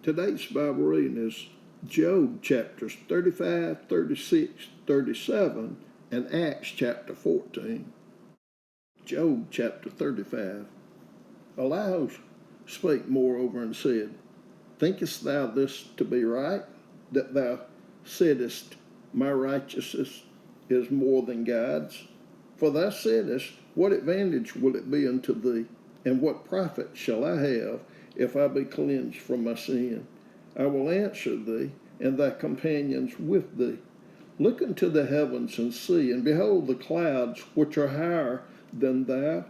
Today's Bible reading is Job chapters 35, 36, 37, and Acts chapter 14. Job chapter 35. Elihu spake moreover and said, Thinkest thou this to be right, that thou saidest, My righteousness is more than God's? For thou saidest, What advantage will it be unto thee, and what profit shall I have if I be cleansed from my sin? I will answer thee, and thy companions with thee. Look unto the heavens and see, and behold the clouds which are higher than thou.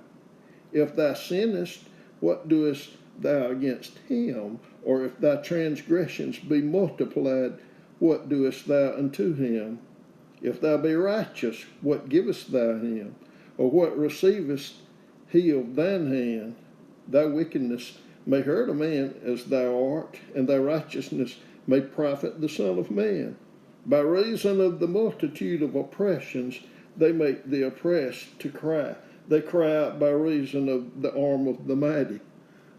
If thou sinnest, what doest thou against him? Or if thy transgressions be multiplied, what doest thou unto him? If thou be righteous, what givest thou him? Or what receivest he of thine hand? Thy wickedness may hurt a man as thou art, and thy righteousness may profit the Son of Man. By reason of the multitude of oppressions, they make the oppressed to cry. They cry out by reason of the arm of the mighty.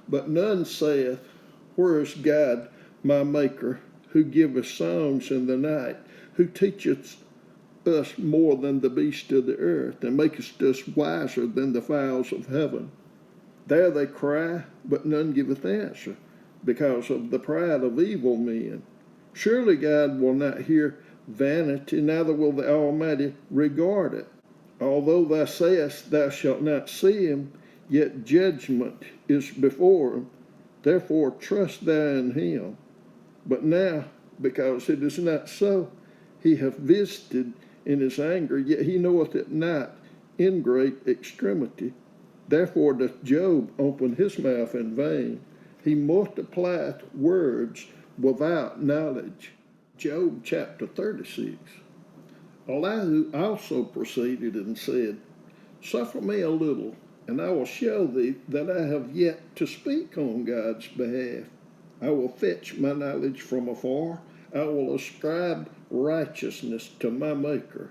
But none saith, Where is God, my Maker, who giveth songs in the night, who teacheth us more than the beasts of the earth, and makest us wiser than the fowls of heaven? There they cry, but none giveth answer, because of the pride of evil men. Surely God will not hear vanity, neither will the Almighty regard it. Although thou sayest thou shalt not see him, yet judgment is before him. Therefore trust thou in him. But now, because it is not so, he hath visited in his anger, yet he knoweth it not in great extremity. Therefore doth Job open his mouth in vain. He multiplieth words without knowledge. Job chapter 36. Elihu also proceeded and said, Suffer me a little, and I will show thee that I have yet to speak on God's behalf. I will fetch my knowledge from afar. I will ascribe righteousness to my Maker.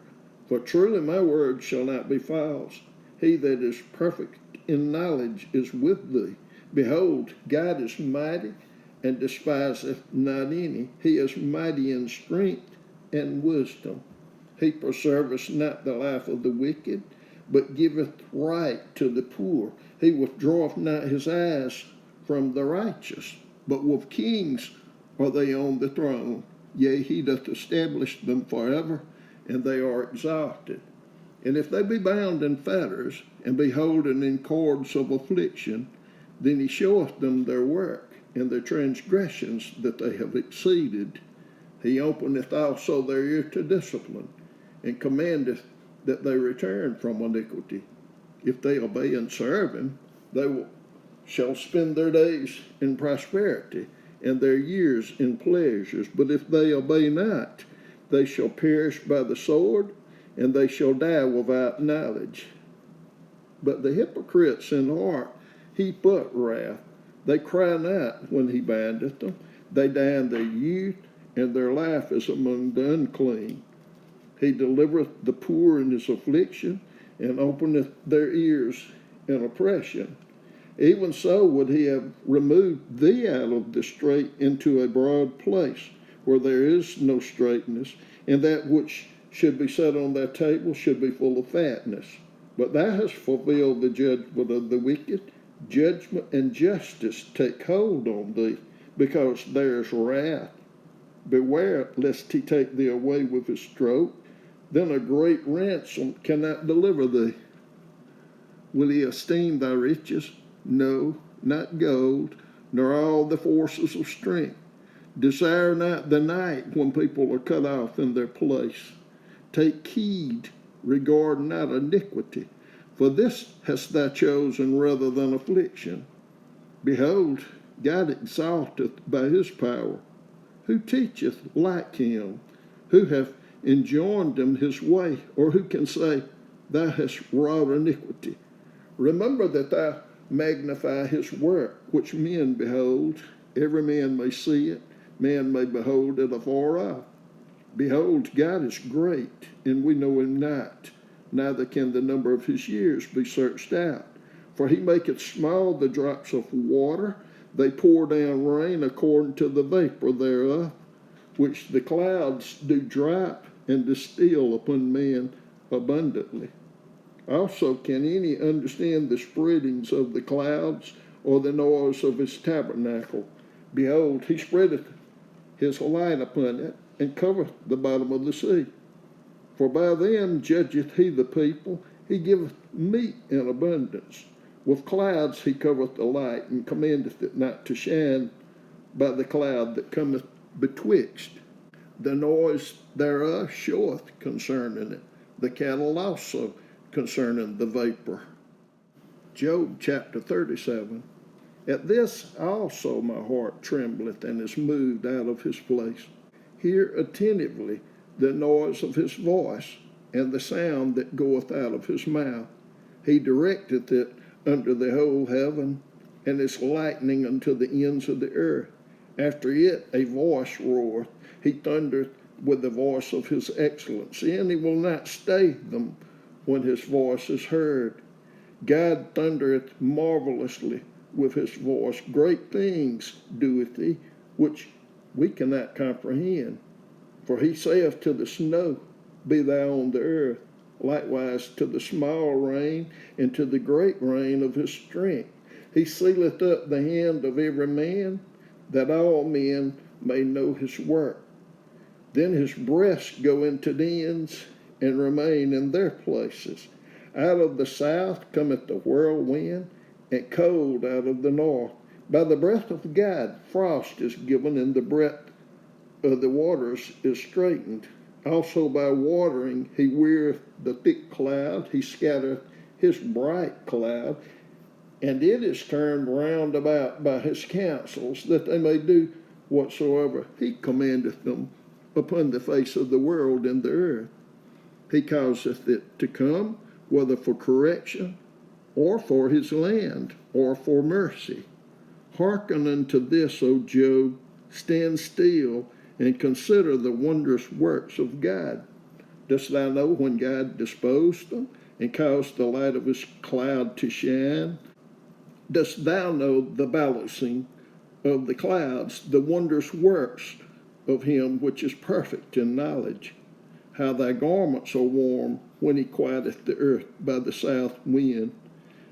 For truly my word shall not be false. He that is perfect in knowledge is with thee. Behold, God is mighty, and despiseth not any. He is mighty in strength and wisdom. He preserveth not the life of the wicked, but giveth right to the poor. He withdraweth not his eyes from the righteous. But with kings are they on the throne. Yea, he doth establish them forever, and they are exalted. And if they be bound in fetters, and be holden in cords of affliction, then he showeth them their work, and their transgressions that they have exceeded. He openeth also their ear to discipline, and commandeth that they return from iniquity. If they obey and serve him, they shall spend their days in prosperity, and their years in pleasures. But if they obey not, they shall perish by the sword, and they shall die without knowledge. But the hypocrites in heart heap up wrath. They cry not when he bindeth them. They die in their youth, and their life is among the unclean. He delivereth the poor in his affliction, and openeth their ears in oppression. Even so would he have removed thee out of the strait into a broad place, where there is no straightness, and that which should be set on thy table should be full of fatness. But thou hast fulfilled the judgment of the wicked. Judgment and justice take hold on thee, because there is wrath. Beware lest he take thee away with his stroke. Then a great ransom cannot deliver thee. Will he esteem thy riches? No, not gold, nor all the forces of strength. Desire not the night when people are cut off in their place. Take heed, regard not iniquity, for this hast thou chosen rather than affliction. Behold, God exalteth by his power. Who teacheth like him? Who hath enjoined him his way? Or who can say, Thou hast wrought iniquity? Remember that thou magnify his work, which men behold. Every man may see it. Man may behold it afar off. Behold, God is great, and we know him not, neither can the number of his years be searched out. For he maketh small the drops of water, They pour down rain according to the vapor thereof, which the clouds do drop and distill upon men abundantly. Also, can any understand the spreadings of the clouds, or the noise of his tabernacle? Behold, he spreadeth his light upon it, and covereth the bottom of the sea. For by them judgeth he the people, he giveth meat in abundance. With clouds he covereth the light, and commandeth it not to shine by the cloud that cometh betwixt. The noise thereof showeth concerning it, the cattle also concerning the vapor. Job chapter 37. At this also my heart trembleth and is moved out of his place. Hear attentively the noise of his voice, and the sound that goeth out of his mouth. He directeth it under the whole heaven, and is lightning unto the ends of the earth. After it a voice roareth, he thundereth with the voice of his excellency, and he will not stay them when his voice is heard. God thundereth marvelously with his voice. Great things doeth he, which we cannot comprehend. For he saith to the snow, Be thou on the earth, likewise to the small rain, and to the great rain of his strength. He sealeth up the hand of every man, that all men may know his work. Then his breasts go into dens, and remain in their places. Out of the south cometh the whirlwind, and cold out of the north. By the breath of God frost is given, and the breadth of the waters is straitened. Also by watering he weareth the thick cloud, he scattereth his bright cloud, and it is turned round about by his counsels, that they may do whatsoever he commandeth them upon the face of the world and the earth. He causeth it to come, whether for correction, or for his land, or for mercy. Hearken unto this, O Job, stand still, and consider the wondrous works of God. Dost thou know when God disposed them, and caused the light of his cloud to shine? Dost thou know the balancing of the clouds, the wondrous works of him which is perfect in knowledge? How thy garments are warm when he quieteth the earth by the south wind.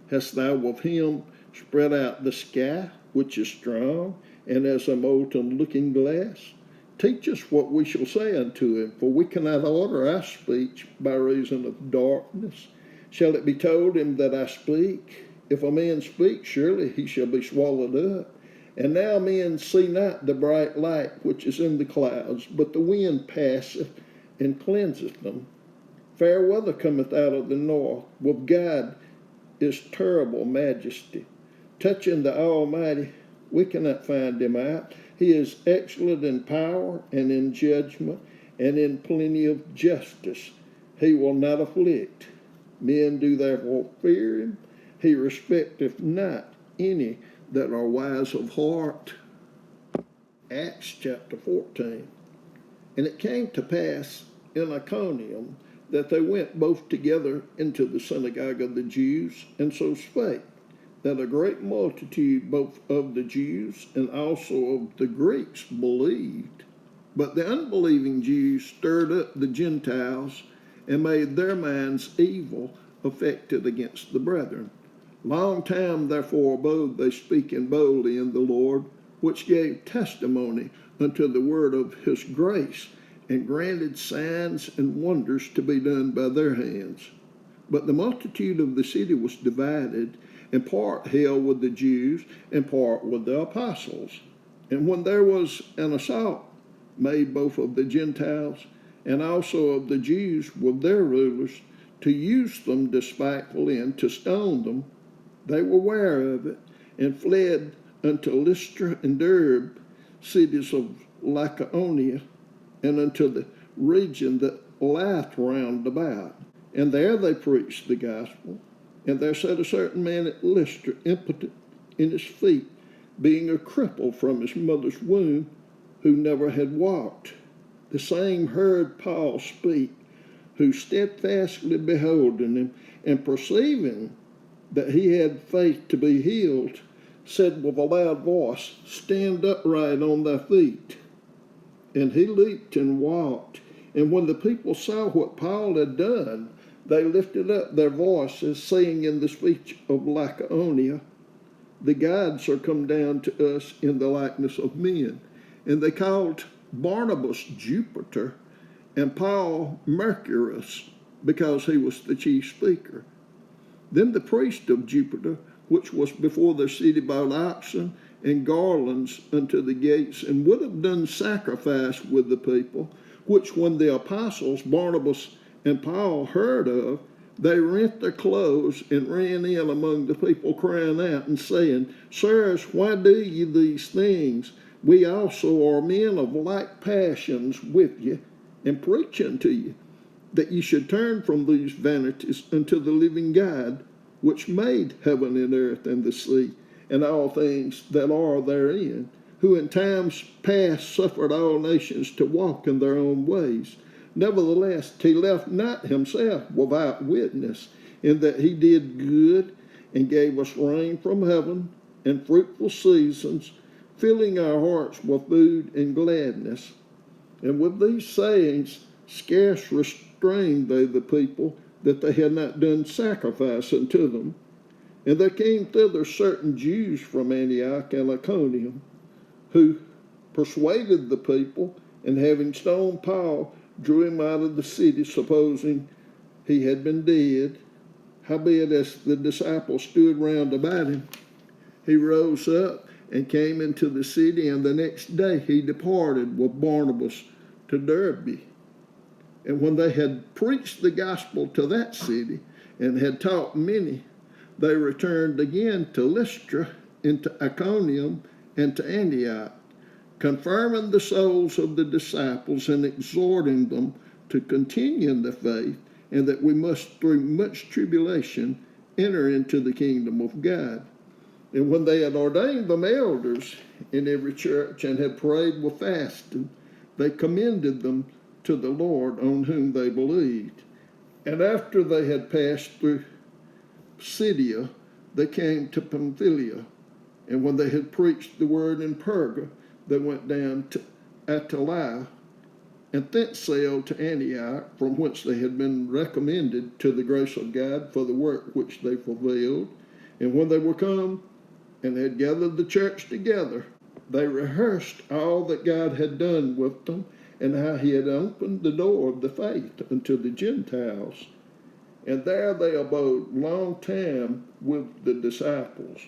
Hast thou of him spread out the sky, which is strong, and as a molten looking glass? Teach us what we shall say unto him, for we cannot order our speech by reason of darkness. Shall it be told him that I speak? If a man speak, surely he shall be swallowed up. And now men see not the bright light which is in the clouds, but the wind passeth and cleanseth them. Fair weather cometh out of the north. With God is terrible majesty. Touching the Almighty, we cannot find him out. He is excellent in power and in judgment and in plenty of justice. He will not afflict. Men do therefore fear him. He respecteth not any that are wise of heart. Acts chapter 14. And it came to pass in Iconium that they went both together into the synagogue of the Jews, and so spake, that a great multitude both of the Jews and also of the Greeks believed. But the unbelieving Jews stirred up the Gentiles, and made their minds evil affected against the brethren. Long time therefore abode they speaking boldly in the Lord, which gave testimony unto the word of his grace, and granted signs and wonders to be done by their hands. But the multitude of the city was divided, and part held with the Jews, and part with the apostles. And when there was an assault made both of the Gentiles and also of the Jews with their rulers, to use them despitefully and to stone them, they were ware of it, and fled unto Lystra and Derbe, cities of Lycaonia, and unto the region that lieth round about. And there they preached the gospel. And there sat a certain man at Lystra, impotent in his feet, being a cripple from his mother's womb, who never had walked. The same heard Paul speak, who steadfastly beholding him, and perceiving that he had faith to be healed, said with a loud voice, Stand upright on thy feet. And he leaped and walked. And when the people saw what Paul had done, they lifted up their voices, saying in the speech of Lycaonia, The gods are come down to us in the likeness of men. And they called Barnabas Jupiter and Paul Mercurius, because he was the chief speaker. Then the priest of Jupiter, which was before the city, brought oxen and garlands unto the gates, and would have done sacrifice with the people, which when the apostles Barnabas and Paul heard of, they rent their clothes and ran in among the people, crying out and saying, Sirs, why do ye these things? We also are men of like passions with you, and preach unto you, that ye should turn from these vanities unto the living God, which made heaven and earth and the sea, and all things that are therein, who in times past suffered all nations to walk in their own ways. Nevertheless, he left not himself without witness, in that he did good and gave us rain from heaven and fruitful seasons, filling our hearts with food and gladness. And with these sayings, scarce restrained they the people, that they had not done sacrifice unto them. And there came thither certain Jews from Antioch and Iconium, who persuaded the people, and having stoned Paul, drew him out of the city, supposing he had been dead. Howbeit, as the disciples stood round about him, he rose up and came into the city, and the next day he departed with Barnabas to Derbe. And when they had preached the gospel to that city, and had taught many, they returned again to Lystra, into Iconium, and to Antioch, confirming the souls of the disciples and exhorting them to continue in the faith, and that we must, through much tribulation, enter into the kingdom of God. And when they had ordained them elders in every church, and had prayed with fasting, they commended them to the Lord, on whom they believed. And after they had passed through Pisidia, they came to Pamphylia. And when they had preached the word in Perga, they went down to Attalia, and thence sailed to Antioch, from whence they had been recommended to the grace of God for the work which they fulfilled. And when they were come and had gathered the church together, they rehearsed all that God had done with them, and how he had opened the door of the faith unto the Gentiles. And there they abode long time with the disciples.